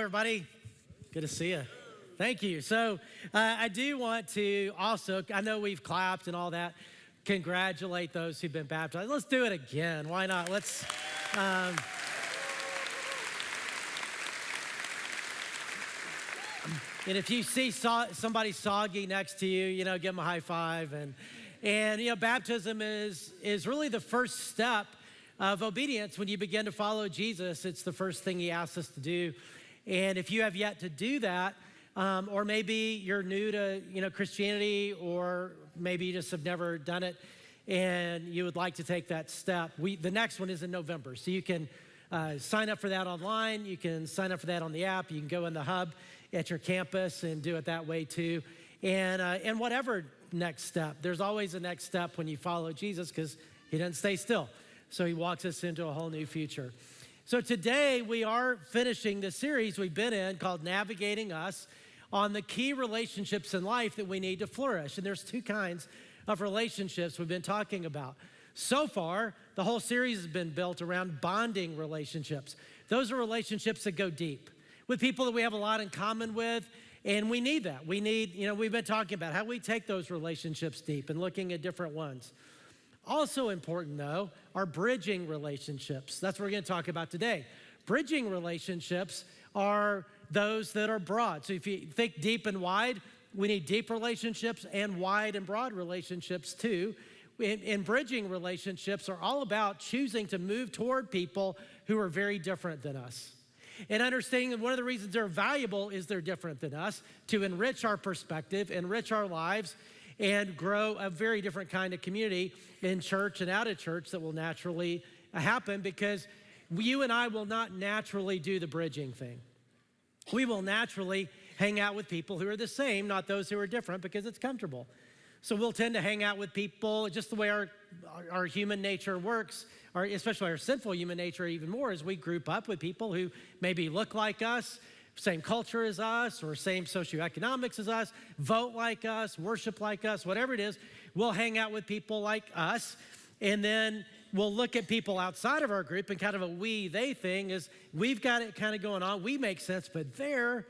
everybody. Good to see you. Thank you. So I do want to also, I know we've clapped and all that, congratulate those who've been baptized. Let's do it again. Why not? Let's, and if you see somebody soggy next to you, give them a high five. And baptism is really the first step of obedience. When you begin to follow Jesus, it's the first thing he asks us to do. And if you have yet to do that, or maybe you're new to Christianity, or maybe you just have never done it and you would like to take that step, the next one is in November. So you can sign up for that online. You can sign up for that on the app. You can go in the hub at your campus and do it that way too. And whatever next step, there's always a next step when you follow Jesus, because he doesn't stay still. So he walks us into a whole new future. So today we are finishing the series we've been in called Navigating Us, on the key relationships in life that we need to flourish. And there's two kinds of relationships we've been talking about. So far, the whole series has been built around bonding relationships. Those are relationships that go deep with people that we have a lot in common with, and we need that. We need, we've been talking about how we take those relationships deep and looking at different ones. Also important, though, are bridging relationships. That's what we're going to talk about today. Bridging relationships are those that are broad. So if you think deep and wide, we need deep relationships and wide and broad relationships too. And bridging relationships are all about choosing to move toward people who are very different than us. And understanding that one of the reasons they're valuable is they're different than us, to enrich our perspective, enrich our lives, and grow a very different kind of community in church and out of church that will naturally happen, because you and I will not naturally do the bridging thing. We will naturally hang out with people who are the same, not those who are different, because it's comfortable. So we'll tend to hang out with people just the way our human nature works, or especially our sinful human nature even more, as we group up with people who maybe look like us, same culture as us, or same socioeconomics as us, vote like us, worship like us, whatever it is. We'll hang out with people like us, and then we'll look at people outside of our group, and kind of a we-they thing is we've got it kind of going on. We make sense, but they're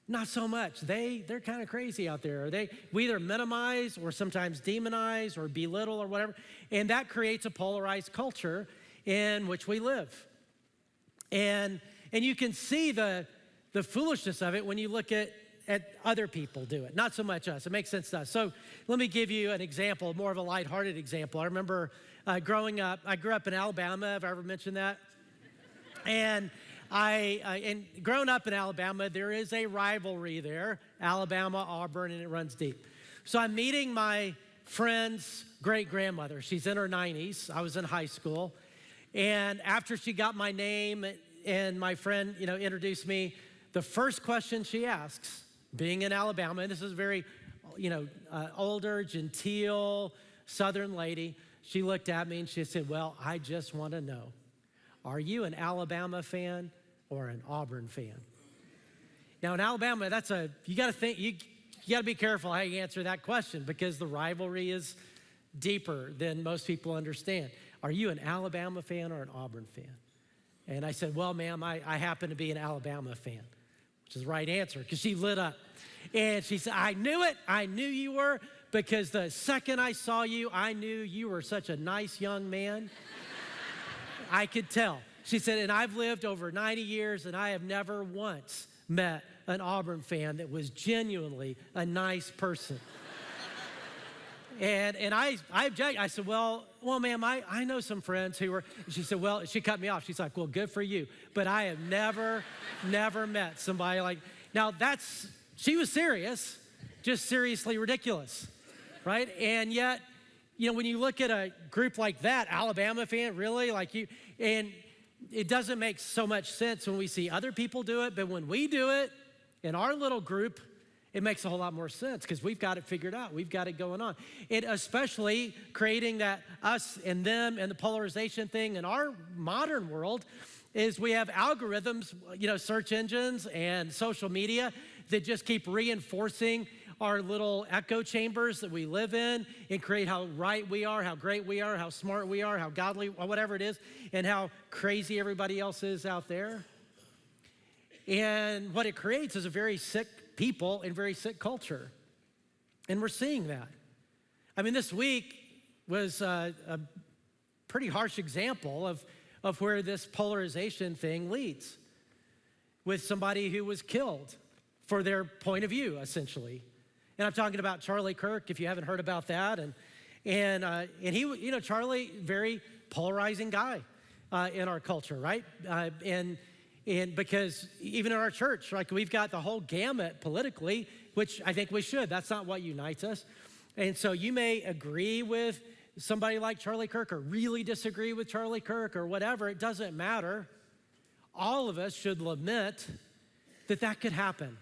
not so much. They're kind of crazy out there. We either minimize or sometimes demonize or belittle or whatever, and that creates a polarized culture in which we live. And you can see the foolishness of it when you look at other people do it, not so much us. It makes sense to us. So let me give you an example, more of a lighthearted example. I remember growing up, I grew up in Alabama. Have I ever mentioned that? And and growing up in Alabama, there is a rivalry there, Alabama, Auburn, and it runs deep. So I'm meeting my friend's great-grandmother. She's in her 90s. I was in high school. And after she got my name and my friend, introduced me, the first question she asks, being in Alabama, and this is a very, older, genteel, southern lady, she looked at me and she said, "Well, I just want to know, are you an Alabama fan or an Auburn fan?" Now in Alabama, you got to think, you got to be careful how you answer that question, because the rivalry is deeper than most people understand. Are you an Alabama fan or an Auburn fan? And I said, "Well, ma'am, I happen to be an Alabama fan," which is the right answer, because she lit up. And she said, "I knew it. I knew you were, because the second I saw you, I knew you were such a nice young man. I could tell." She said, "And I've lived over 90 years, and I have never once met an Auburn fan that was genuinely a nice person." And I objected. I said, well, ma'am, I know some friends who were, she said, well, she cut me off. She's like, "Well, good for you, but I have never met somebody like," now she was serious, just seriously ridiculous, right? And yet, when you look at a group like that, Alabama fan, really, and it doesn't make so much sense when we see other people do it, but when we do it in our little group, it makes a whole lot more sense, because we've got it figured out. We've got it going on. It especially creating that us and them and the polarization thing in our modern world is we have algorithms, search engines and social media that just keep reinforcing our little echo chambers that we live in and create how right we are, how great we are, how smart we are, how godly, whatever it is, and how crazy everybody else is out there. And what it creates is a very sick people and very sick culture. And we're seeing that. I mean, this week was a pretty harsh example of where this polarization thing leads, with somebody who was killed for their point of view, essentially. And I'm talking about Charlie Kirk, if you haven't heard about that. And he, you know, Charlie, very polarizing guy in our culture, right? And because even in our church, like, we've got the whole gamut politically, which I think we should. That's not what unites us. And so you may agree with somebody like Charlie Kirk or really disagree with Charlie Kirk or whatever. It doesn't matter. All of us should lament that could happen.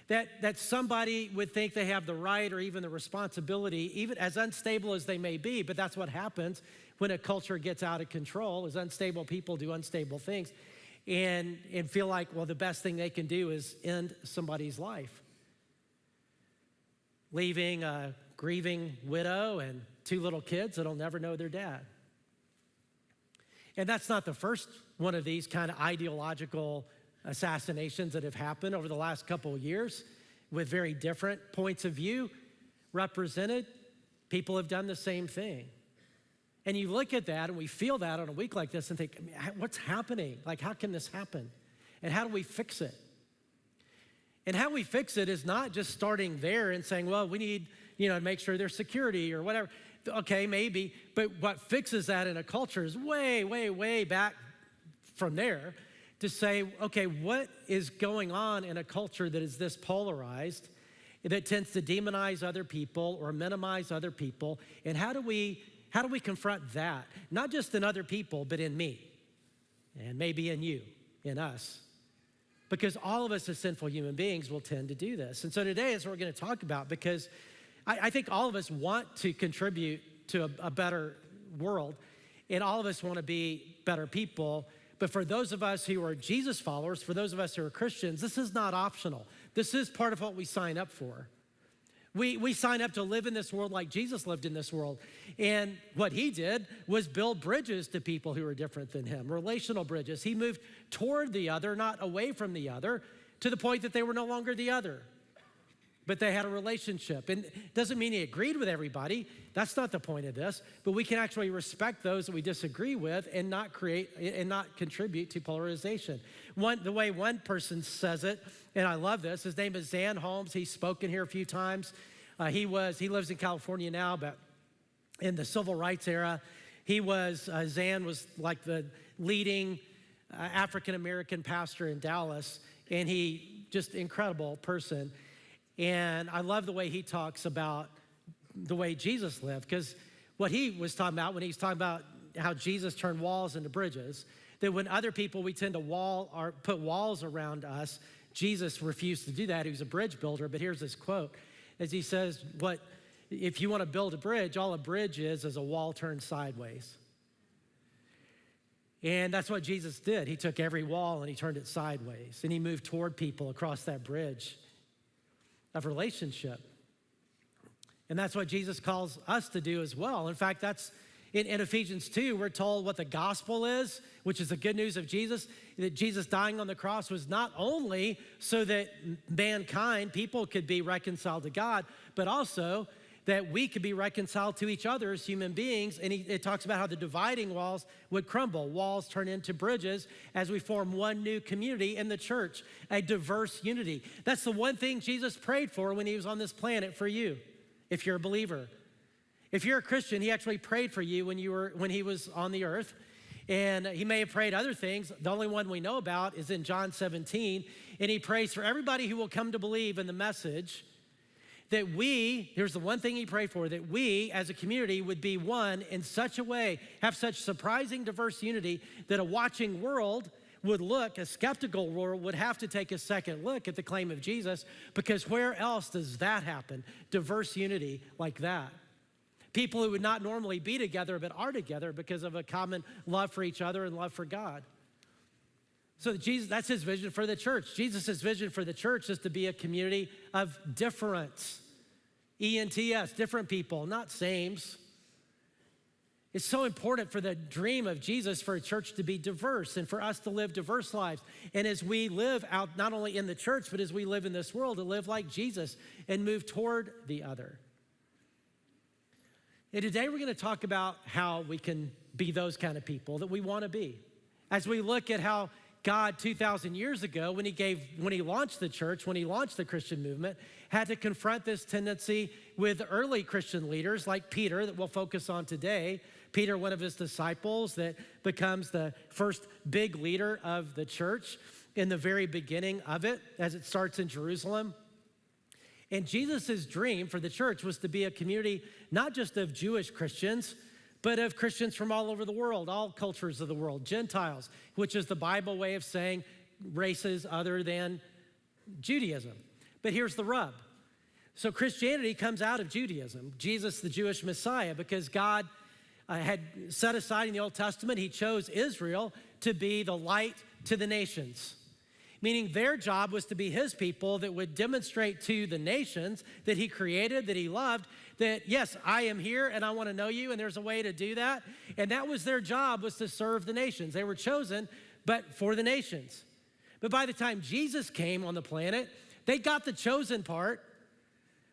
That somebody would think they have the right or even the responsibility, even as unstable as they may be, but that's what happens when a culture gets out of control, is unstable people do unstable things and feel like, well, the best thing they can do is end somebody's life. Leaving a grieving widow and 2 little kids that'll never know their dad. And that's not the first one of these kind of ideological assassinations that have happened over the last couple of years with very different points of view represented. People have done the same thing. And you look at that and we feel that on a week like this and think, I mean, what's happening? Like, how can this happen? And how do we fix it? And how we fix it is not just starting there and saying, well, we need, to make sure there's security or whatever. Okay, maybe. But what fixes that in a culture is way, way, way back from there to say, okay, what is going on in a culture that is this polarized, that tends to demonize other people or minimize other people? And how do we confront that? Not just in other people, but in me, and maybe in you, in us. Because all of us as sinful human beings will tend to do this. And so today is what we're going to talk about, because I think all of us want to contribute to a better world, and all of us want to be better people. But for those of us who are Jesus followers, for those of us who are Christians, this is not optional. This is part of what we sign up for. We sign up to live in this world like Jesus lived in this world. And what he did was build bridges to people who are different than him, relational bridges. He moved toward the other, not away from the other, to the point that they were no longer the other, but they had a relationship. And it doesn't mean he agreed with everybody. That's not the point of this. But we can actually respect those that we disagree with and not contribute to polarization. The way one person says it, and I love this, his name is Zan Holmes. He's spoken here a few times. He lives in California now, but in the civil rights era, Zan was like the leading African-American pastor in Dallas, and he just incredible person. And I love the way he talks about the way Jesus lived, because what he was talking about when he's talking about how Jesus turned walls into bridges, that when other people, we tend to put walls around us, Jesus refused to do that. He was a bridge builder. But here's this quote, as he says, if you want to build a bridge, all a bridge is a wall turned sideways. And that's what Jesus did. He took every wall and he turned it sideways, and he moved toward people across that bridge of relationship. And that's what Jesus calls us to do as well. In fact, that's in Ephesians 2, we're told what the gospel is, which is the good news of Jesus, that Jesus dying on the cross was not only so that mankind, people could be reconciled to God, but also that we could be reconciled to each other as human beings. And it talks about how the dividing walls would crumble. Walls turn into bridges as we form one new community in the church, a diverse unity. That's the one thing Jesus prayed for when he was on this planet for you, if you're a believer. If you're a Christian, he actually prayed for you when he was on the earth. And he may have prayed other things. The only one we know about is in John 17. And he prays for everybody who will come to believe in the message, that here's the one thing he prayed for, that we as a community would be one in such a way, have such surprising diverse unity, that a watching world a skeptical world would have to take a second look at the claim of Jesus, because where else does that happen? Diverse unity like that. People who would not normally be together but are together because of a common love for each other and love for God. So that's his vision for the church. Jesus' vision for the church is to be a community of difference. ENTS, different people, not sames. It's so important for the dream of Jesus for a church to be diverse and for us to live diverse lives. And as we live out, not only in the church, but as we live in this world, to live like Jesus and move toward the other. And today we're going to talk about how we can be those kind of people that we want to be. As we look at how God 2,000 years ago, when he launched the church, when he launched the Christian movement, had to confront this tendency with early Christian leaders like Peter that we'll focus on today. Peter, one of his disciples that becomes the first big leader of the church in the very beginning of it, as it starts in Jerusalem. And Jesus' dream for the church was to be a community not just of Jewish Christians, but of Christians from all over the world, all cultures of the world, Gentiles, which is the Bible way of saying races other than Judaism. But here's the rub. So Christianity comes out of Judaism, Jesus, the Jewish Messiah, because God had set aside in the Old Testament, he chose Israel to be the light to the nations. Meaning their job was to be his people that would demonstrate to the nations that he created, that he loved, that yes, I am here and I want to know you, and there's a way to do that. And that was their job, was to serve the nations. They were chosen, but for the nations. But by the time Jesus came on the planet, they got the chosen part,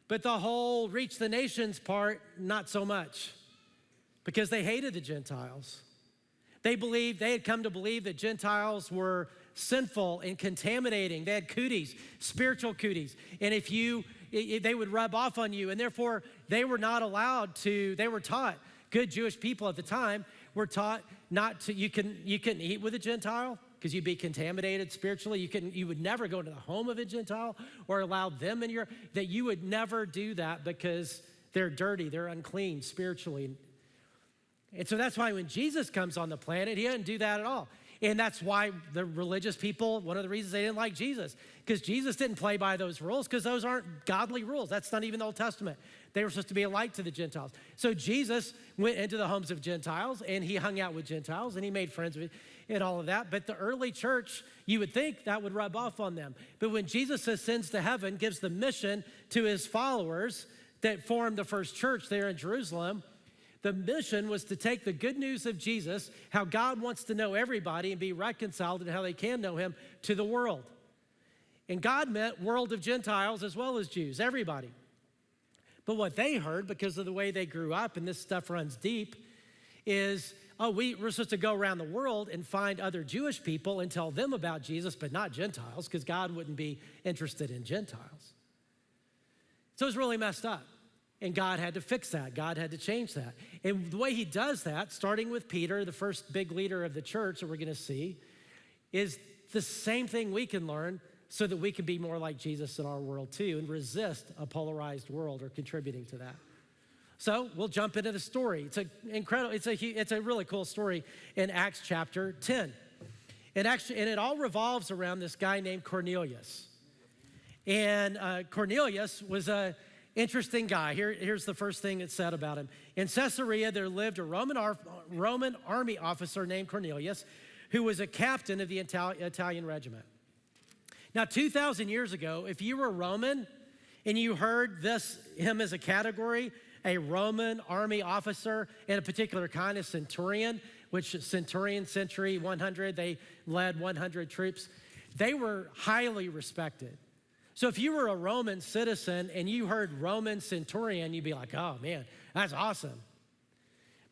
but the whole reach the nations part, not so much, because they hated the Gentiles. They had come to believe that Gentiles were sinful and contaminating. They had cooties, spiritual cooties. And they would rub off on you. And therefore, they were not allowed to, they were taught, good Jewish people at the time were taught not to, you couldn't eat with a Gentile because you'd be contaminated spiritually. You would never go into the home of a Gentile or allow them in that you would never do that because they're dirty, they're unclean spiritually. And so that's why when Jesus comes on the planet, he doesn't do that at all. And that's why the religious people, one of the reasons they didn't like Jesus, because Jesus didn't play by those rules, because those aren't godly rules. That's not even the Old Testament. They were supposed to be a light to the Gentiles. So Jesus went into the homes of Gentiles, and he hung out with Gentiles, and he made friends with and all of that. But the early church, you would think that would rub off on them. But when Jesus ascends to heaven, gives the mission to his followers that formed the first church there in Jerusalem, the mission was to take the good news of Jesus, how God wants to know everybody and be reconciled and how they can know him, to the world. And God meant world of Gentiles as well as Jews, everybody. But what they heard, because of the way they grew up, and this stuff runs deep, is, we're supposed to go around the world and find other Jewish people and tell them about Jesus, but not Gentiles, because God wouldn't be interested in Gentiles. So it's really messed up. And God had to fix that. God had to change that. And the way he does that, starting with Peter, the first big leader of the church that we're going to see, is the same thing we can learn so that we can be more like Jesus in our world too and resist a polarized world or contributing to that. So we'll jump into the story. It's a really cool story in Acts chapter 10. And it all revolves around this guy named Cornelius. And Cornelius was a interesting guy. Here's the first thing it said about him. In Caesarea, there lived a Roman army officer named Cornelius, who was a captain of the Italian regiment. Now, 2,000 years ago, if you were Roman and you heard him as a category, a Roman army officer and a particular kind of centurion, which century 100, they led 100 troops, they were highly respected. So if you were a Roman citizen and you heard Roman centurion, you'd be like, oh man, that's awesome.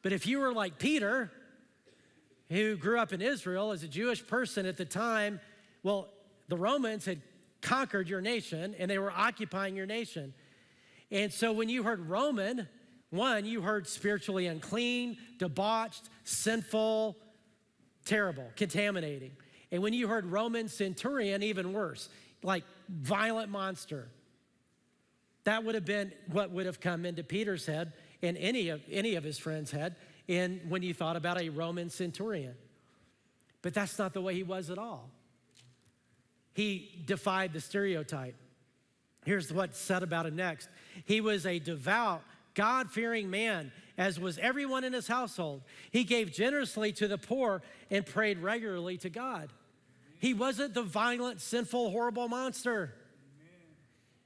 But if you were like Peter, who grew up in Israel as a Jewish person at the time, well, the Romans had conquered your nation and they were occupying your nation. And so when you heard Roman, you heard spiritually unclean, debauched, sinful, terrible, contaminating. And when you heard Roman centurion, even worse, like violent monster. That would have been what would have come into Peter's head and any of his friends' head when you thought about a Roman centurion. But that's not the way he was at all. He defied the stereotype. Here's what's said about him next. He was a devout, God-fearing man, as was everyone in his household. He gave generously to the poor and prayed regularly to God. He wasn't the violent, sinful, horrible monster.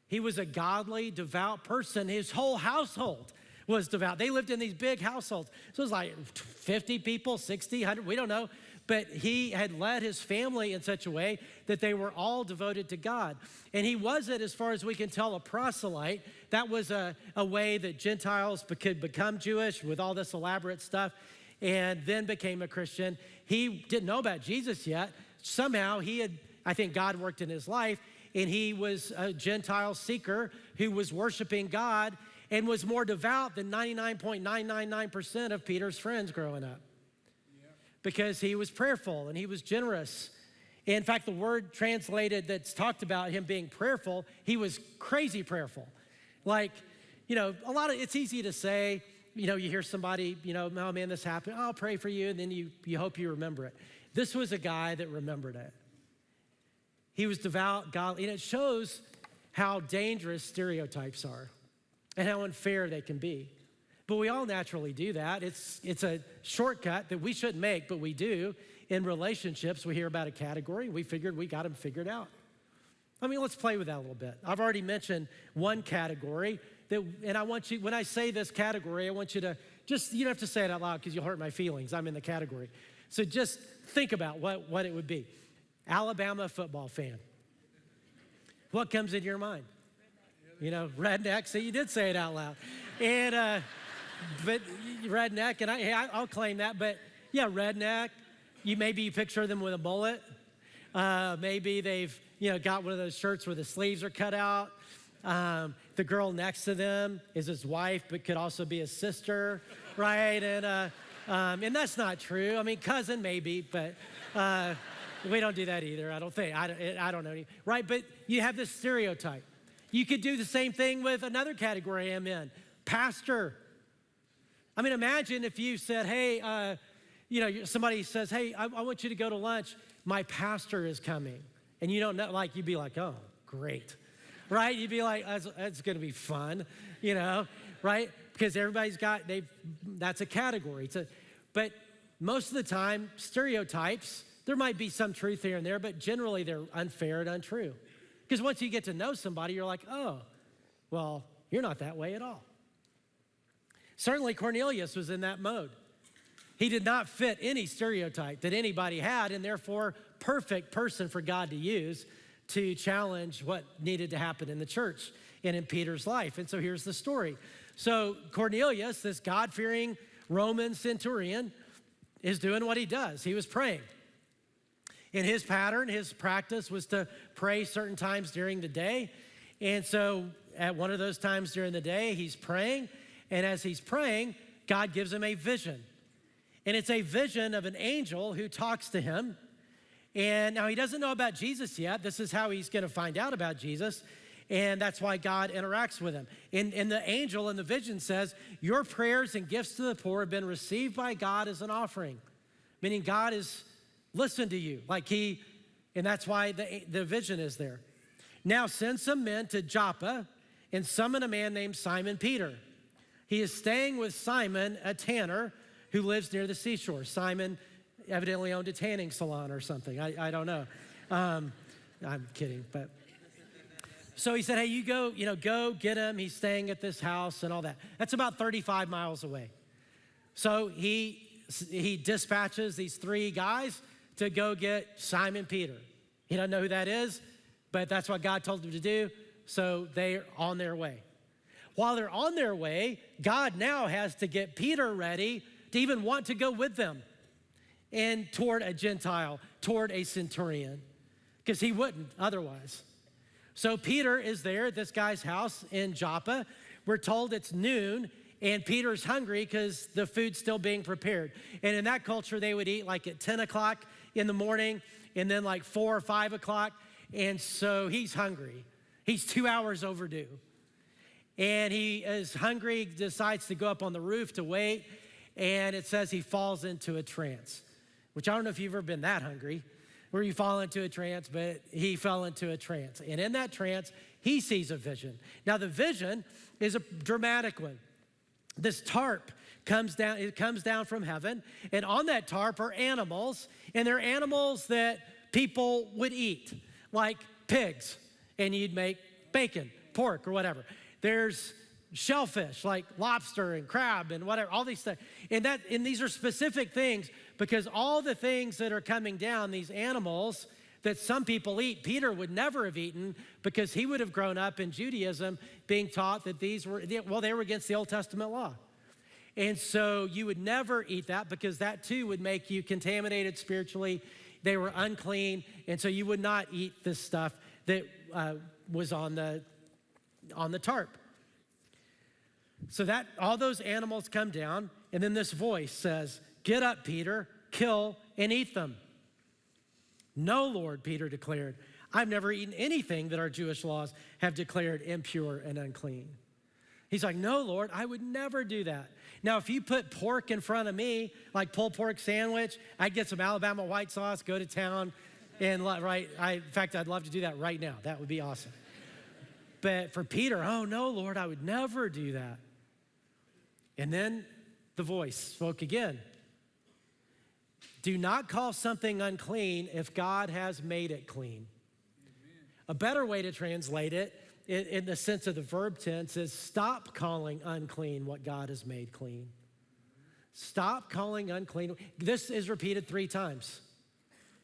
He was a godly, devout person. His whole household was devout. They lived in these big households. So it was like 50 people, 60, 100, we don't know. But he had led his family in such a way that they were all devoted to God. And he wasn't, as far as we can tell, a proselyte. That was a way that Gentiles could become Jewish with all this elaborate stuff and then became a Christian. He didn't know about Jesus yet. Somehow I think God worked in his life, and he was a Gentile seeker who was worshiping God and was more devout than 99.999% of Peter's friends growing up. Because he was prayerful and he was generous. In fact, the word translated that's talked about him being prayerful, he was crazy prayerful. Like, it's easy to say, you hear somebody, oh man, this happened, I'll pray for you, and then you hope you remember it. This was a guy that remembered it. He was devout, godly, and it shows how dangerous stereotypes are and how unfair they can be. But we all naturally do that. It's a shortcut that we shouldn't make, but we do. In relationships, we hear about a category. We figured we got them figured out. Let's play with that a little bit. I've already mentioned one category, and I want you, when I say this category, I want you to you don't have to say it out loud because you'll hurt my feelings. I'm in the category. So just think about what it would be. Alabama football fan. What comes into your mind? Redneck. So you did say it out loud. And, but redneck, and I'll claim that, but yeah, redneck. Maybe you picture them with a mullet. Maybe they've, got one of those shirts where the sleeves are cut out. The girl next to them is his wife, but could also be his sister, right? And that's not true. Cousin maybe, but we don't do that either. I don't think. I don't know, right? But you have this stereotype. You could do the same thing with another category I'm in, pastor. Imagine if you said, hey, somebody says, hey, I want you to go to lunch. My pastor is coming. And you don't know, you'd be like, oh, great, right? You'd be like, that's going to be fun, right? Because everybody's that's a category. But most of the time, stereotypes, there might be some truth here and there, but generally they're unfair and untrue. Because once you get to know somebody, you're like, oh, well, you're not that way at all. Certainly Cornelius was in that mode. He did not fit any stereotype that anybody had, and therefore perfect person for God to use to challenge what needed to happen in the church and in Peter's life. And so here's the story. So Cornelius, this God-fearing Roman centurion, is doing what he does. He was praying. And his pattern, his practice was to pray certain times during the day. And so at one of those times during the day, he's praying. And as he's praying, God gives him a vision. And it's a vision of an angel who talks to him. And now he doesn't know about Jesus yet. This is how he's going to find out about Jesus. And that's why God interacts with him. And the angel in the vision says, your prayers and gifts to the poor have been received by God as an offering. Meaning God has listened to you. And that's why the vision is there. Now send some men to Joppa and summon a man named Simon Peter. He is staying with Simon, a tanner, who lives near the seashore. Simon evidently owned a tanning salon or something. I don't know. I'm kidding, but. So he said, hey, you go get him. He's staying at this house and all that. That's about 35 miles away. So he dispatches these 3 guys to go get Simon Peter. He doesn't know who that is, but that's what God told him to do. So they're on their way. While they're on their way, God now has to get Peter ready to even want to go with them and toward a Gentile, toward a centurion, because he wouldn't otherwise. So Peter is there at this guy's house in Joppa. We're told it's noon, and Peter's hungry because the food's still being prepared. And in that culture, they would eat at 10 o'clock in the morning and then 4 or 5 o'clock. And so he's hungry. He's 2 hours overdue. And he is hungry, decides to go up on the roof to wait. And it says he falls into a trance, which I don't know if you've ever been that hungry, where you fall into a trance, but he fell into a trance. And in that trance, he sees a vision. Now, the vision is a dramatic one. This tarp comes down from heaven, and on that tarp are animals, and they're animals that people would eat, like pigs, and you'd make bacon, pork, or whatever. There's shellfish like lobster and crab and whatever, all these things. And these are specific things because all the things that are coming down, these animals that some people eat, Peter would never have eaten because he would have grown up in Judaism being taught that they were against the Old Testament law. And so you would never eat that because that too would make you contaminated spiritually. They were unclean, and so you would not eat this stuff that was on the tarp. So that all those animals come down, and then this voice says, "Get up, Peter, kill and eat them." "No, Lord," Peter declared. "I've never eaten anything that our Jewish laws have declared impure and unclean." He's like, "No, Lord, I would never do that." Now, if you put pork in front of me, like pulled pork sandwich, I'd get some Alabama white sauce, go to town, and in fact, I'd love to do that right now. That would be awesome. But for Peter, "Oh, no, Lord, I would never do that." And then the voice spoke again. "Do not call something unclean if God has made it clean." Amen. A better way to translate it in the sense of the verb tense is stop calling unclean what God has made clean. Stop calling unclean. This is repeated 3 times.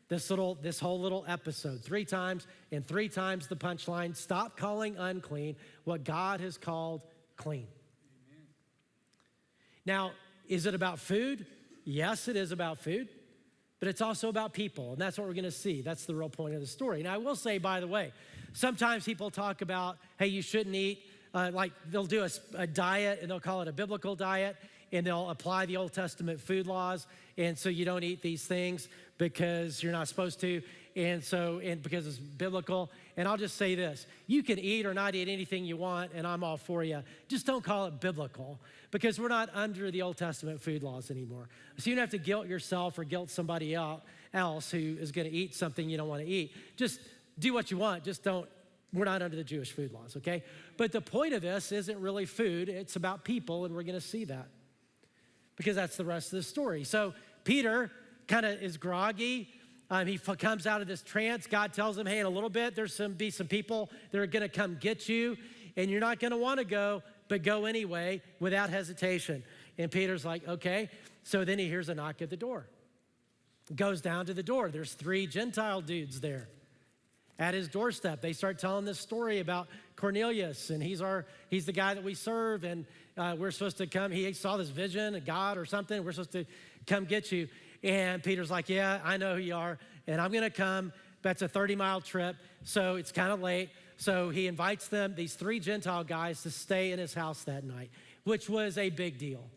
This whole little episode, 3 times, and 3 times the punchline, stop calling unclean what God has called clean. Amen. Now, is it about food? Yes, it is about food, but it's also about people, and that's what we're gonna see. That's the real point of the story. And I will say, by the way, sometimes people talk about, hey, you shouldn't eat, like they'll do a diet and they'll call it a biblical diet, and they'll apply the Old Testament food laws, and so you don't eat these things because you're not supposed to, and because it's biblical. And I'll just say this, you can eat or not eat anything you want, and I'm all for you. Just don't call it biblical, because we're not under the Old Testament food laws anymore. So you don't have to guilt yourself or guilt somebody else who is gonna eat something you don't wanna eat. Just do what you want, we're not under the Jewish food laws, okay? But the point of this isn't really food, it's about people, and we're gonna see that, because that's the rest of the story. So Peter kind of is groggy. He comes out of this trance. God tells him, hey, in a little bit, be some people that are gonna come get you, and you're not gonna wanna go, but go anyway without hesitation. And Peter's like, okay. So then he hears a knock at the door. Goes down to the door. There's 3 Gentile dudes there at his doorstep. They start telling this story about Cornelius, and he's the guy that we serve, and we're supposed to come. He saw this vision of God or something. We're supposed to come get you. And Peter's like, yeah, I know who you are, and I'm gonna come. That's a 30-mile trip, so it's kind of late. So he invites them, these 3 Gentile guys, to stay in his house that night, which was a big deal.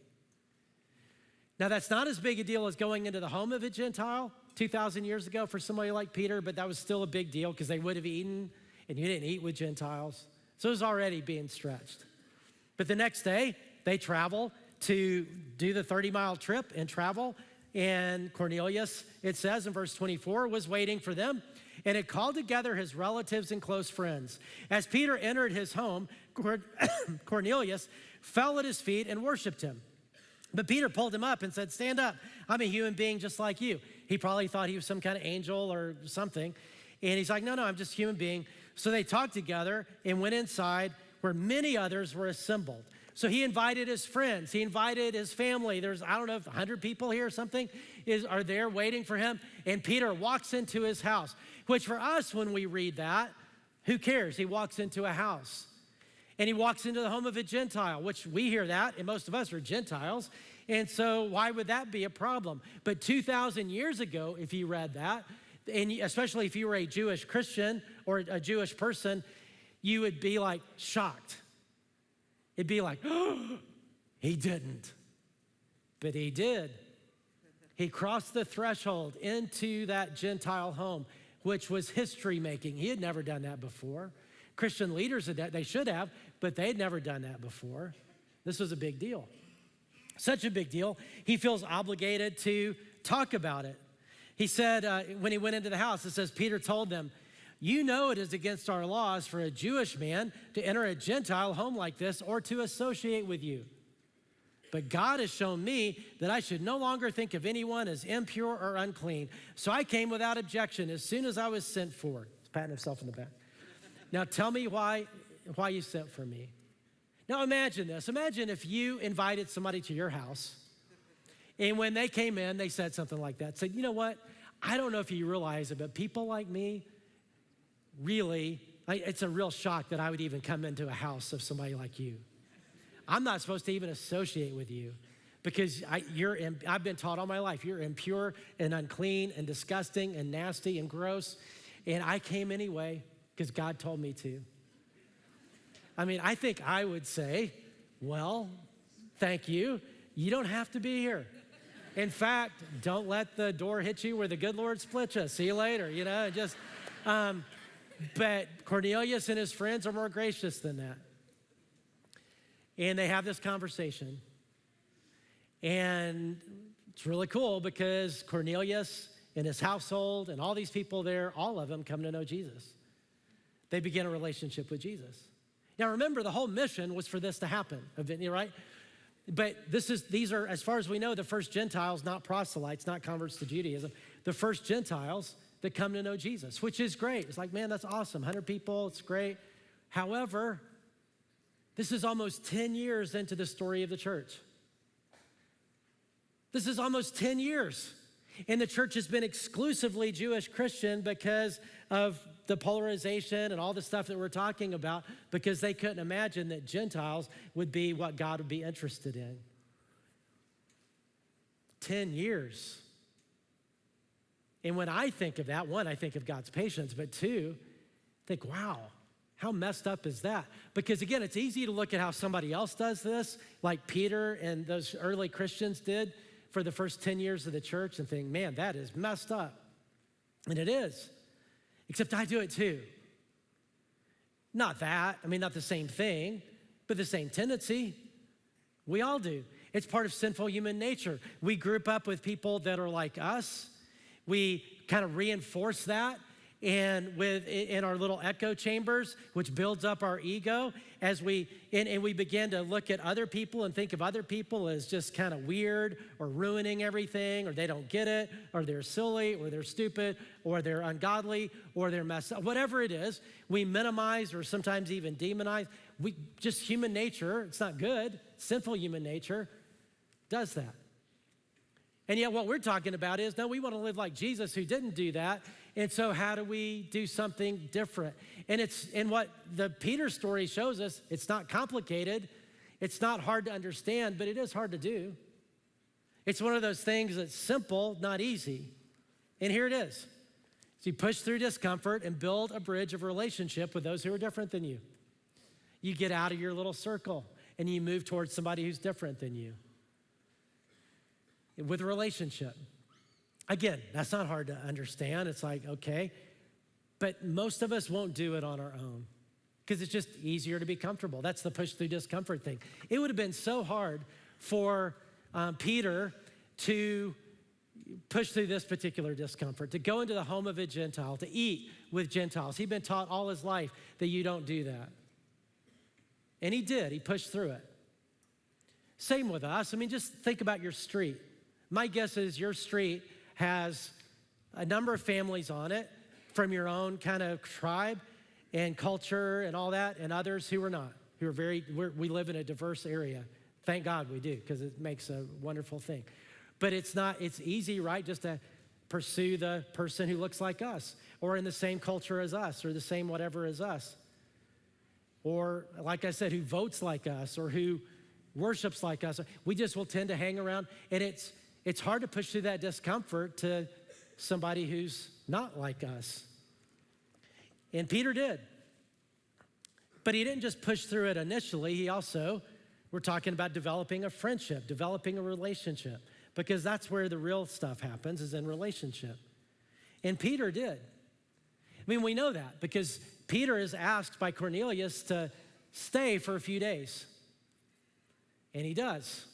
Now, that's not as big a deal as going into the home of a Gentile 2,000 years ago for somebody like Peter, but that was still a big deal because they would have eaten, and you didn't eat with Gentiles. So it was already being stretched. But the next day, they travel to do the 30-mile trip and travel, and Cornelius, it says in verse 24, was waiting for them, and had called together his relatives and close friends. As Peter entered his home, Cornelius fell at his feet and worshiped him. But Peter pulled him up and said, stand up, I'm a human being just like you. He probably thought he was some kind of angel or something. And he's like, no, I'm just a human being. So they talked together and went inside where many others were assembled. So he invited his friends, he invited his family. There's, 100 people here or something are there waiting for him. And Peter walks into his house, which for us, when we read that, who cares? He walks into a house. And he walks into the home of a Gentile, which we hear that, and most of us are Gentiles. And so why would that be a problem? But 2,000 years ago, if you read that, and especially if you were a Jewish Christian or a Jewish person, you would be like shocked. It'd be like, oh, he didn't, but he did. He crossed the threshold into that Gentile home, which was history making. He had never done that before. Christian leaders, they should have, but they'd never done that before. This was a big deal. Such a big deal, he feels obligated to talk about it. He said, when he went into the house, it says, Peter told them, you know it is against our laws for a Jewish man to enter a Gentile home like this or to associate with you. But God has shown me that I should no longer think of anyone as impure or unclean. So I came without objection as soon as I was sent for. He's patting himself in the back. Now tell me why you sent for me. Now imagine this. Imagine if you invited somebody to your house, and when they came in, they said something like that. Said, you know what? I don't know if you realize it, but people like me, really, it's a real shock that I would even come into a house of somebody like you. I'm not supposed to even associate with you because I've been taught all my life, you're impure and unclean and disgusting and nasty and gross. And I came anyway because God told me to. I mean, I think I would say, well, thank you. You don't have to be here. In fact, don't let the door hit you where the good Lord split you. See you later, but Cornelius and his friends are more gracious than that. And they have this conversation. And it's really cool because Cornelius and his household and all these people there, all of them come to know Jesus. They begin a relationship with Jesus. Now remember, the whole mission was for this to happen, right? But these are, as far as we know, the first Gentiles, not proselytes, not converts to Judaism, the first Gentiles that come to know Jesus, which is great. It's like, man, that's awesome. 100 people, it's great. However, this is almost 10 years into the story of the church. This is almost 10 years. And the church has been exclusively Jewish Christian because of the polarization and all the stuff that we're talking about, because they couldn't imagine that Gentiles would be what God would be interested in. 10 years. And when I think of that, one, I think of God's patience, but two, I think, wow, how messed up is that? Because again, it's easy to look at how somebody else does this, like Peter and those early Christians did for the first 10 years of the church, and think, man, that is messed up. And it is, except I do it too. Not the same thing, but the same tendency. We all do. It's part of sinful human nature. We group up with people that are like us. We kind of reinforce that and in our little echo chambers, which builds up our ego as we begin to look at other people and think of other people as just kind of weird or ruining everything, or they don't get it, or they're silly, or they're stupid, or they're ungodly, or they're messed up. Whatever it is, we minimize or sometimes even demonize. Just human nature, it's not good, sinful human nature does that. And yet what we're talking about is, no, we want to live like Jesus, who didn't do that. And so how do we do something different? And what the Peter story shows us, it's not complicated. It's not hard to understand, but it is hard to do. It's one of those things that's simple, not easy. And here it is. So you push through discomfort and build a bridge of relationship with those who are different than you. You get out of your little circle and you move towards somebody who's different than you. With a relationship. Again, that's not hard to understand. It's like, okay, but most of us won't do it on our own because it's just easier to be comfortable. That's the push through discomfort thing. It would have been so hard for Peter to push through this particular discomfort, to go into the home of a Gentile, to eat with Gentiles. He'd been taught all his life that you don't do that. And he did. He pushed through it. Same with us. I mean, just think about your street. My guess is your street has a number of families on it from your own kind of tribe and culture and all that, and others who are not, who are we live in a diverse area. Thank God we do, because it makes a wonderful thing. But it's easy, right, just to pursue the person who looks like us, or in the same culture as us, or the same whatever as us. Or, like I said, who votes like us, or who worships like us. We just will tend to hang around, and it's hard to push through that discomfort to somebody who's not like us. And Peter did. But he didn't just push through it initially. He also, we're talking about developing a friendship, developing a relationship, because that's where the real stuff happens, is in relationship. And Peter did. I mean, we know that because Peter is asked by Cornelius to stay for a few days. And he does.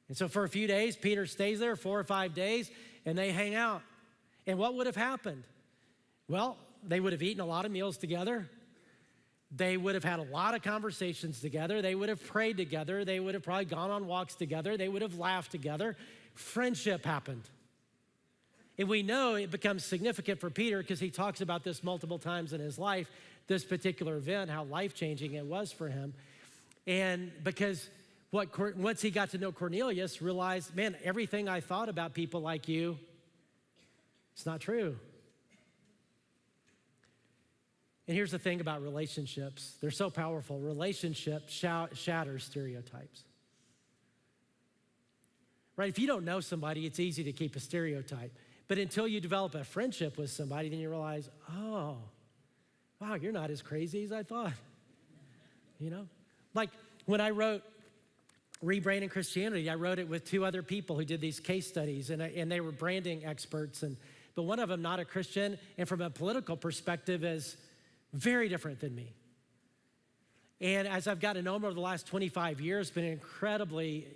And so for a few days, Peter stays there, 4 or 5 days, and they hang out. And what would have happened? Well, they would have eaten a lot of meals together. They would have had a lot of conversations together. They would have prayed together. They would have probably gone on walks together. They would have laughed together. Friendship happened. And we know it becomes significant for Peter because he talks about this multiple times in his life, this particular event, how life-changing it was for him. And because once he got to know Cornelius, realized, man, everything I thought about people like you, it's not true. And here's the thing about relationships. They're so powerful. Relationships shatter stereotypes. Right? If you don't know somebody, it's easy to keep a stereotype. But until you develop a friendship with somebody, then you realize, oh, wow, you're not as crazy as I thought. You know? Like when I wrote Rebranding Christianity, I wrote it with 2 other people who did these case studies, and they were branding experts. But one of them, not a Christian, and from a political perspective, is very different than me. And as I've gotten to know him over the last 25 years, it's been an incredibly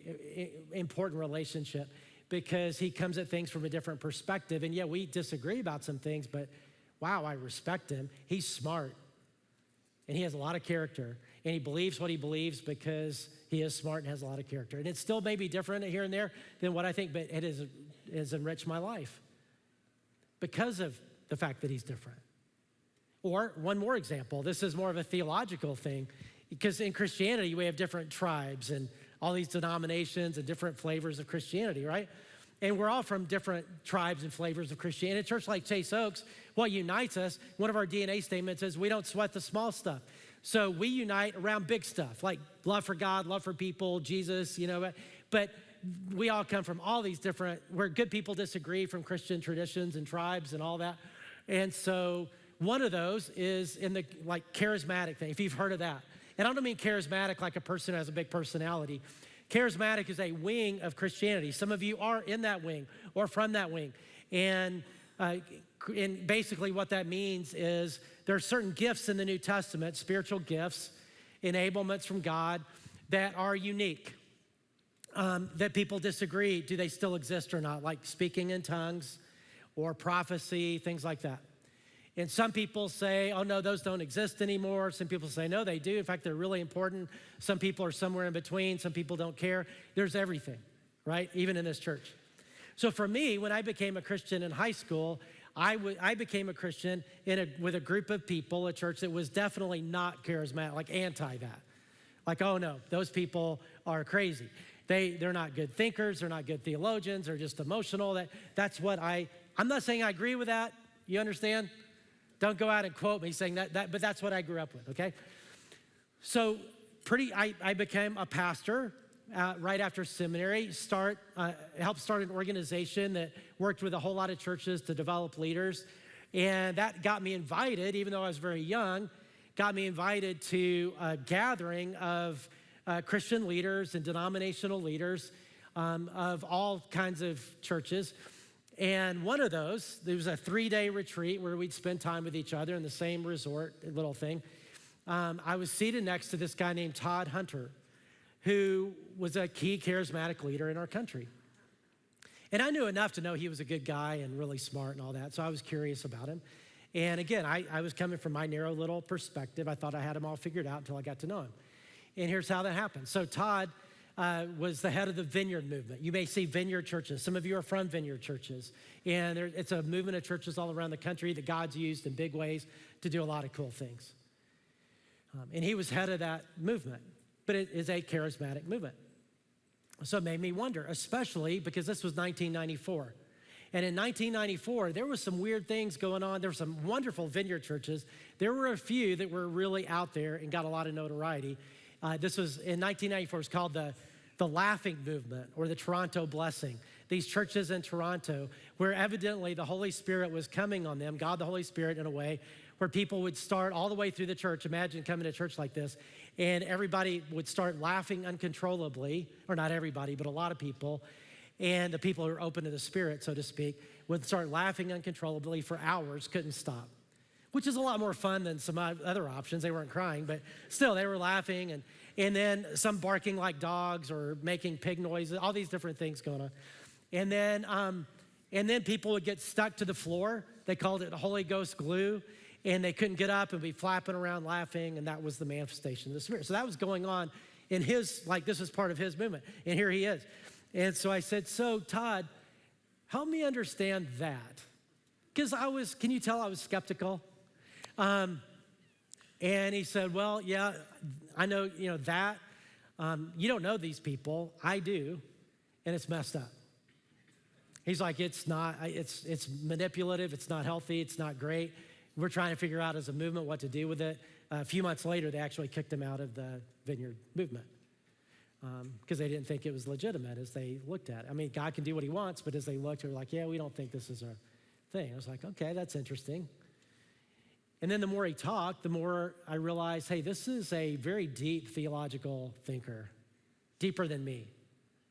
important relationship because he comes at things from a different perspective. And yeah, we disagree about some things, but wow, I respect him. He's smart, and he has a lot of character, and he believes what he believes because he is smart and has a lot of character. And it still may be different here and there than what I think, but it has enriched my life because of the fact that he's different. Or one more example, this is more of a theological thing, because in Christianity, we have different tribes and all these denominations and different flavors of Christianity, right? And we're all from different tribes and flavors of Christianity. A church like Chase Oaks, what unites us, one of our DNA statements is we don't sweat the small stuff. So we unite around big stuff, like love for God, love for people, Jesus, you know, but we all come from all these different, where good people disagree from Christian traditions and tribes and all that. And so one of those is in the like charismatic thing, if you've heard of that. And I don't mean charismatic like a person who has a big personality. Charismatic is a wing of Christianity. Some of you are in that wing or from that wing. And basically what that means is there are certain gifts in the New Testament, spiritual gifts, enablements from God that are unique, that people disagree. Do they still exist or not? Like speaking in tongues or prophecy, things like that. And some people say, oh no, those don't exist anymore. Some people say, no, they do. In fact, they're really important. Some people are somewhere in between. Some people don't care. There's everything, right? Even in this church. So for me, when I became a Christian in high school, I became a Christian with a group of people, a church that was definitely not charismatic, like anti that. Like, oh no, those people are crazy. They're not good thinkers. They're not good theologians. They're just emotional. That's what I'm not saying I agree with that. You understand? Don't go out and quote me saying that, but that's what I grew up with, okay? So I became a pastor right after seminary, helped start an organization that worked with a whole lot of churches to develop leaders. And that got me invited, even though I was very young, got me invited to a gathering of Christian leaders and denominational leaders of all kinds of churches. And one of those, there was a 3-day retreat where we'd spend time with each other in the same resort, little thing. I was seated next to this guy named Todd Hunter, who was a key charismatic leader in our country. And I knew enough to know he was a good guy and really smart and all that, so I was curious about him. And again, I was coming from my narrow little perspective. I thought I had him all figured out until I got to know him. And here's how that happened. So Todd was the head of the Vineyard movement. You may see Vineyard churches. Some of you are from Vineyard churches. And it's a movement of churches all around the country that God's used in big ways to do a lot of cool things. And he was head of that movement, but it is a charismatic movement. So it made me wonder, especially because this was 1994. And in 1994, there was some weird things going on. There were some wonderful Vineyard churches. There were a few that were really out there and got a lot of notoriety. This was in 1994, it was called the Laughing Movement or the Toronto Blessing. These churches in Toronto where evidently the Holy Spirit was coming on them, God the Holy Spirit in a way, where people would start all the way through the church. Imagine coming to a church like this, and everybody would start laughing uncontrollably, or not everybody, but a lot of people, and the people who are open to the Spirit, so to speak, would start laughing uncontrollably for hours, couldn't stop, which is a lot more fun than some other options. They weren't crying, but still they were laughing, and then some barking like dogs or making pig noises, all these different things going on. And then people would get stuck to the floor. They called it Holy Ghost glue, and they couldn't get up and be flapping around laughing, and that was the manifestation of the Spirit. So that was going on in his, like this was part of his movement, and here he is. And so I said, so Todd, help me understand that. Because can you tell I was skeptical? And he said, well, yeah, I know, that. You don't know these people. I do, and it's messed up. He's like, it's manipulative. It's not healthy. It's not great. We're trying to figure out as a movement what to do with it. A few months later, they actually kicked him out of the Vineyard movement because they didn't think it was legitimate as they looked at it. I mean, God can do what he wants, but as they looked, they were like, yeah, we don't think this is our thing. I was like, okay, that's interesting. And then the more he talked, the more I realized, hey, this is a very deep theological thinker, deeper than me.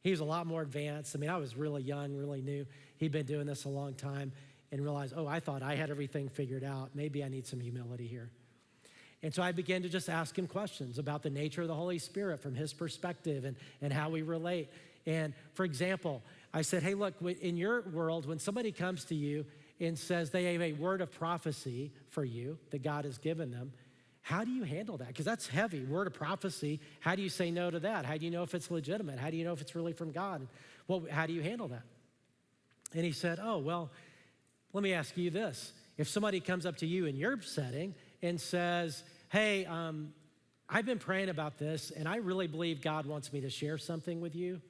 He was a lot more advanced. I mean, I was really young, really new. He'd been doing this a long time and realized, oh, I thought I had everything figured out. Maybe I need some humility here. And so I began to just ask him questions about the nature of the Holy Spirit from his perspective and how we relate. And for example, I said, hey, look, in your world, when somebody comes to you and says they have a word of prophecy for you that God has given them, how do you handle that? Because that's heavy, word of prophecy. How do you say no to that? How do you know if it's legitimate? How do you know if it's really from God? Well, how do you handle that? And he said, oh, well, let me ask you this. If somebody comes up to you in your setting and says, hey, I've been praying about this, and I really believe God wants me to share something with you,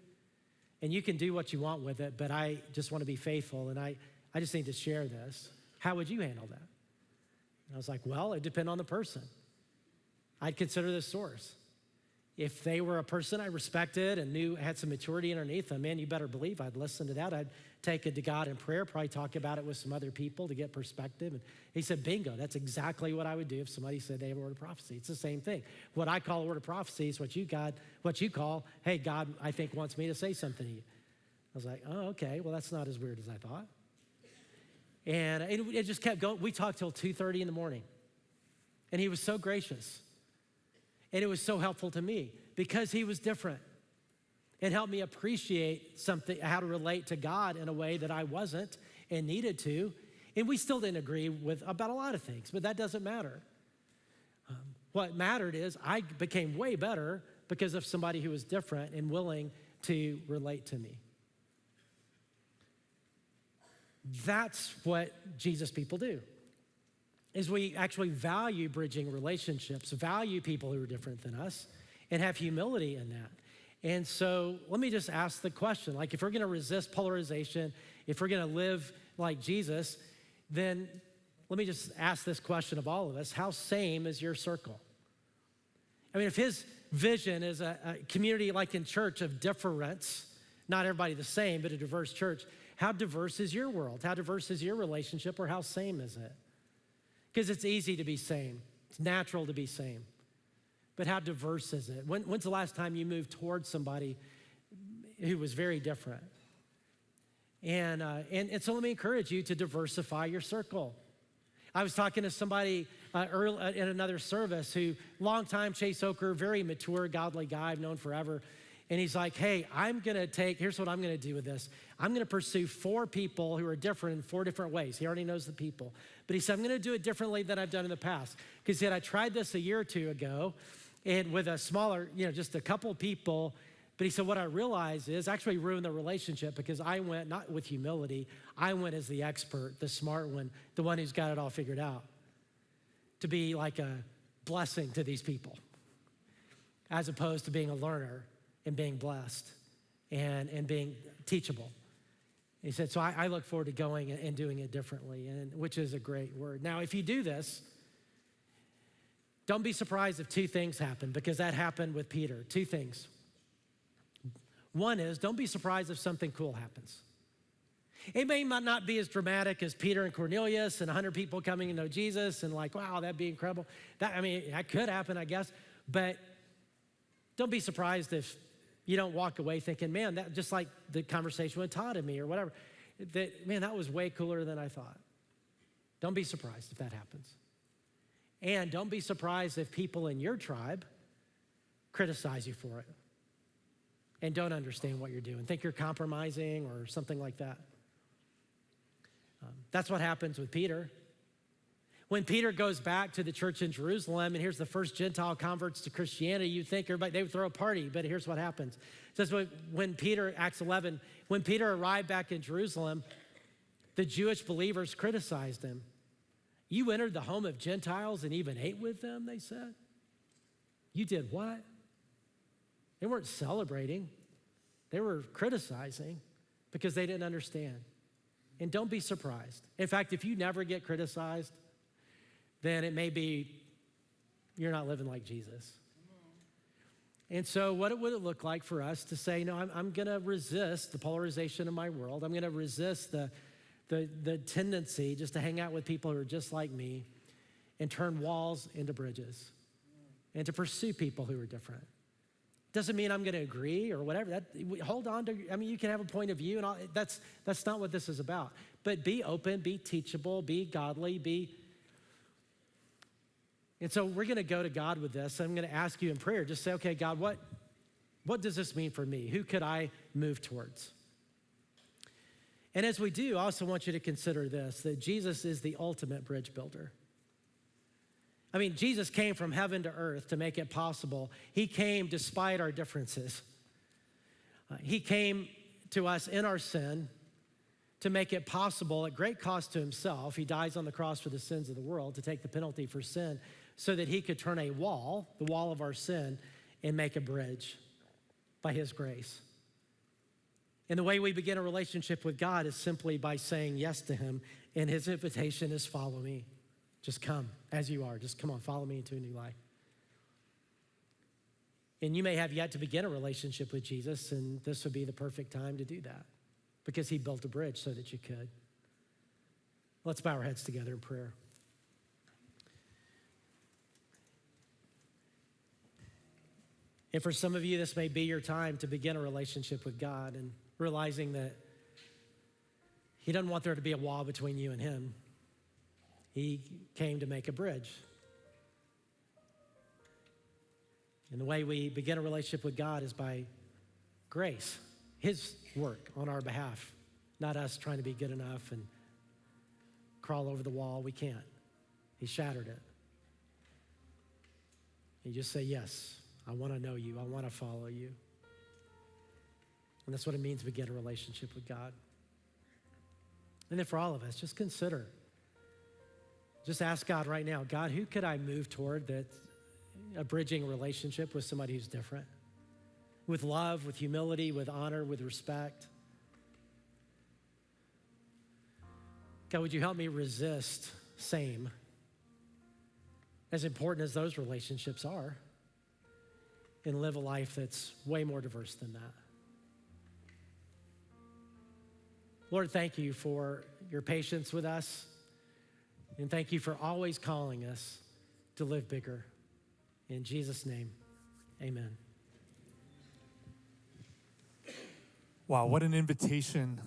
and you can do what you want with it, but I just want to be faithful, and I just need to share this. How would you handle that? And I was like, well, it depends on the person. I'd consider this source. If they were a person I respected and knew had some maturity underneath them, man, you better believe I'd listen to that. I'd take it to God in prayer, probably talk about it with some other people to get perspective. And he said, bingo, that's exactly what I would do if somebody said they have a word of prophecy. It's the same thing. What I call a word of prophecy is what you call, hey, God, I think wants me to say something to you. I was like, oh, okay, well, that's not as weird as I thought. And it just kept going. We talked till 2:30 in the morning. And he was so gracious. And it was so helpful to me because he was different. It helped me appreciate something, how to relate to God in a way that I wasn't and needed to. And we still didn't agree about a lot of things, but that doesn't matter. What mattered is I became way better because of somebody who was different and willing to relate to me. That's what Jesus people do. Is we actually value bridging relationships, value people who are different than us, and have humility in that. And so let me just ask the question, like if we're gonna resist polarization, if we're gonna live like Jesus, then let me just ask this question of all of us, how same is your circle? I mean, if his vision is a community like in church of difference, not everybody the same, but a diverse church, how diverse is your world? How diverse is your relationship, or how same is it? Because it's easy to be same. It's natural to be same. But how diverse is it? When's the last time you moved towards somebody who was very different? And so let me encourage you to diversify your circle. I was talking to somebody early in another service who, longtime Chase Oker, very mature, godly guy I've known forever. And he's like, hey, here's what I'm gonna do with this. I'm gonna pursue 4 people who are different in 4 different ways. He already knows the people. But he said, I'm gonna do it differently than I've done in the past. Because he said, I tried this a year or 2 ago, and with a smaller, just a couple people. But he said, what I realized is actually ruined the relationship because I went, not with humility, I went as the expert, the smart one, the one who's got it all figured out, to be like a blessing to these people, as opposed to being a learner and being blessed and being teachable. He said, so I look forward to going and doing it differently, which is a great word. Now, if you do this, don't be surprised if 2 things happen, because that happened with Peter. 2 things. One is, don't be surprised if something cool happens. It may not be as dramatic as Peter and Cornelius and 100 people coming to know Jesus and like, wow, that'd be incredible. That could happen, I guess. But don't be surprised if you don't walk away thinking, man, that just like the conversation with Todd and me or whatever, that was way cooler than I thought. Don't be surprised if that happens. And don't be surprised if people in your tribe criticize you for it and don't understand what you're doing, think you're compromising or something like that. That's what happens with Peter. When Peter goes back to the church in Jerusalem, and here's the first Gentile converts to Christianity, you'd think they would throw a party, but here's what happens. It says when Peter, Acts 11, when Peter arrived back in Jerusalem, the Jewish believers criticized him. You entered the home of Gentiles and even ate with them, they said. You did what? They weren't celebrating. They were criticizing because they didn't understand. And don't be surprised. In fact, if you never get criticized, then it may be you're not living like Jesus. And so what would it look like for us to say, no, I'm going to resist the polarization of my world. I'm going to resist the tendency just to hang out with people who are just like me and turn walls into bridges and to pursue people who are different. Doesn't mean I'm going to agree or whatever. Hold on to, you can have a point of view and all, that's not what this is about. But be open, be teachable, be godly, And so we're going to go to God with this. I'm going to ask you in prayer, just say, okay, God, what does this mean for me? Who could I move towards? And as we do, I also want you to consider this, that Jesus is the ultimate bridge builder. Jesus came from heaven to earth to make it possible. He came despite our differences. He came to us in our sin to make it possible at great cost to himself. He dies on the cross for the sins of the world to take the penalty for sin so that he could turn a wall, the wall of our sin, and make a bridge by his grace. And the way we begin a relationship with God is simply by saying yes to him, and his invitation is follow me. Just come as you are. Just come on, follow me into a new life. And you may have yet to begin a relationship with Jesus, and this would be the perfect time to do that because he built a bridge so that you could. Let's bow our heads together in prayer. And for some of you, this may be your time to begin a relationship with God and realizing that he doesn't want there to be a wall between you and him. He came to make a bridge. And the way we begin a relationship with God is by grace, his work on our behalf, not us trying to be good enough and crawl over the wall. We can't. He shattered it. You just say, yes, I want to know you. I want to follow you. And that's what it means to begin a relationship with God. And then for all of us, just consider. Just ask God right now, God, who could I move toward that's a bridging relationship with somebody who's different? With love, with humility, with honor, with respect. God, would you help me resist same? As important as those relationships are, and live a life that's way more diverse than that. Lord, thank you for your patience with us, and thank you for always calling us to live bigger. In Jesus' name, amen. Wow, what an invitation,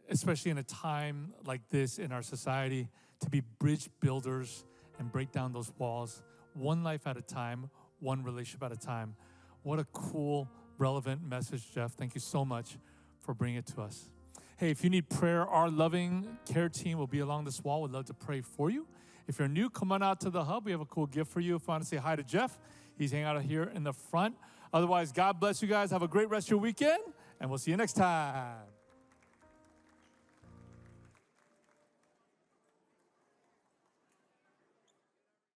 especially in a time like this in our society, to be bridge builders and break down those walls, one life at a time, one relationship at a time. What a cool, relevant message, Jeff. Thank you so much for bringing it to us. Hey, if you need prayer, our loving care team will be along this wall. We'd love to pray for you. If you're new, come on out to the hub. We have a cool gift for you. If you want to say hi to Jeff, he's hanging out here in the front. Otherwise, God bless you guys. Have a great rest of your weekend, and we'll see you next time.